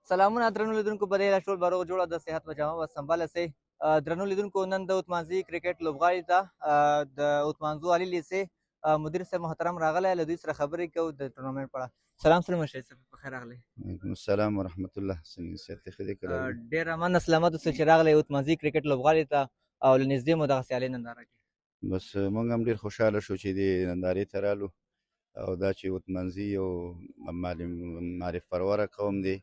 سلامونه درنو لیدونکو په دې راز ټول به روغ جوړه د صحت په جامه به سنباله سئ. درنو لیدونکو نن د اتمانزي کرکټ لوبغاړي ته د اتمانزو عالي لیسې مدیر صاحب محترم راغلی، له دوی سره خبرې کوو د ټورنمنټ په اړه. سلام سره مشهد صاحب، په خیر راغلی. وعلیکم السلام ورحمت الله. څنګه صحت ښه دی که راغلی؟ ډېر مننه سلامت اوسئ چې راغلی اتمانزي کرکټ لوبغاړي ته او له نږدې مو دغه سیالۍ ننداره کوي. بس موږ هم ډېر خوشحاله شو چې دې نندارې ته رالو، او دا چې اتمانزي یو معرف پروره قوم دی،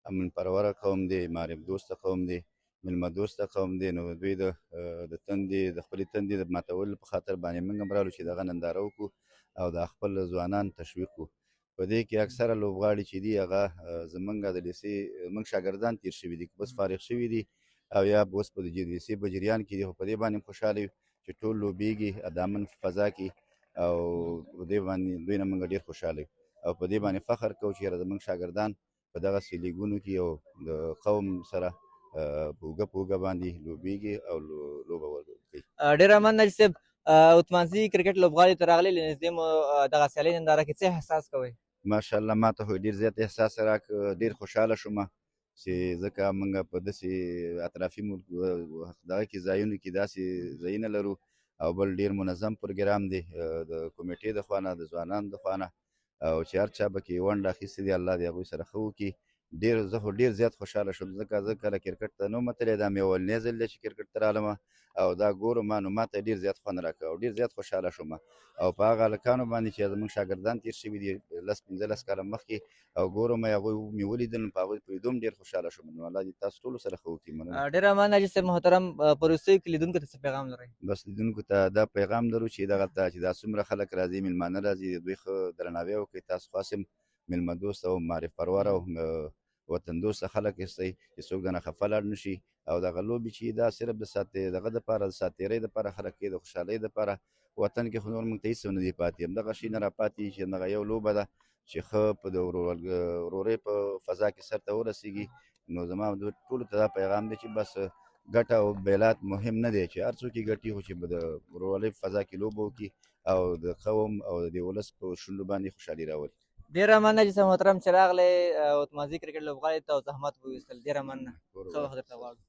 امن پروره قوم دی، معرف دوسته قوم دی، مېلمه دوسته قوم دی. نو دوی د تندې د خپلې تندې د ماتولو په خاطر باندې موږ هم رالو چې دغه ننداره وکړو او د خپل ځوانان تشویق کړو. په دې کې اکثره لوبغاړي چې دي هغه زمونږ د لیسې موږ شاګردان تېر شوي دي، بس فارغ شوي دي او یا اوس په لیسې په جریان کې دي. خو په دې باندې خوشحاله یو چې ټول لوبېږي د امن فضا کې، او په دې باندې دوی نه موږ ډېر خوشحاله یو او په دې باندې فخر کوو چې یاره زموږ شاګردان په دغسې لیګونو کې یو د قوم سره په اوږه په اوږه باندې لوبېږي او لوبه کوي. ډېره مننه چې صاحب اتمانزي کرکټ لوبغاړي ته راغلي، له نږدې مو دغه سیالۍ ننداره کې څه احساس کوئ؟ ماشاءالله ما ته خو ډېر زیات احساس راکړ، ډېر خوشحاله شوم چې ځکه موږ په داسې اطرافي دغه کې ځایونو کې داسې ځایونه لرو او بل ډېر منظم پروګرام دی د کمیټې د خوا نه، د ځوانانو د خوا نه، او چې هر چا پکې ونډه اخیستې دي الله دې هغوی سره ښه وکړي. زه خو ډېر زیات خوشحاله شوم ځکه زه کله کرکټ ته نه وم تللی، دا مې اولنی ځل دی چې کرکټ ته رالم او دا ګورم، نو ما ته ډېر زیات خوند راکړ او ډېر زیات خوشحاله شوم. او په هغه هلکانو باندې چې زموږ شاګردان تېر شوي دي 10-15 کاله مخکې او ګورم هغوی مې ولیدل، نو په هغوی په لیدو هم ډېر خوشحاله شوم. نو الله دې تاسو ټولو سره ښه وکړي. مننه. ډېره مننه چې صاحب محترم په وروستیو کې لیدونکو ته څه پیغام لرئ؟ بس لیدونکو ته دا پیغام لرو چې دغلته چې دا څومره خلک راځي، مېلمانه راځي، د دوی ښه درناوی وکړئ. تاسو خاص هم مېلمه دوست او معرف پرور او وطن دوسته خلک یاستئ چې څوک درنه خفه لاړ نه شي. او دغه لوبې چې دا صرف د دغه دپاره د ساعتېرۍ دپاره خلک کوي، د خوشحالۍ دپاره. وطن کې خو نور موږ ته هېڅ نه دي پاتې، همدغه شي نه راپاتې چې همدغه یو لوبه ده چې ښه په د ورورۍ په فضا کې سرته ورسېږي. نو زما ټولو ته دا پیغام دی چې بس ګټه او بیلات مهم نه دی، چې هر څوک یې ګټي، خو چې د ورورولۍ په فضا کې لوبه وکړي او د قوم او د ولس په شونډو باندې خوشحالي راولي. ډېره مننه چې صاحب محترم چې راغلی اتمانزي کرکټ لوبغاړي ته او زحمت وویستل. ډېره مننه، ښه وخت درته غواړو.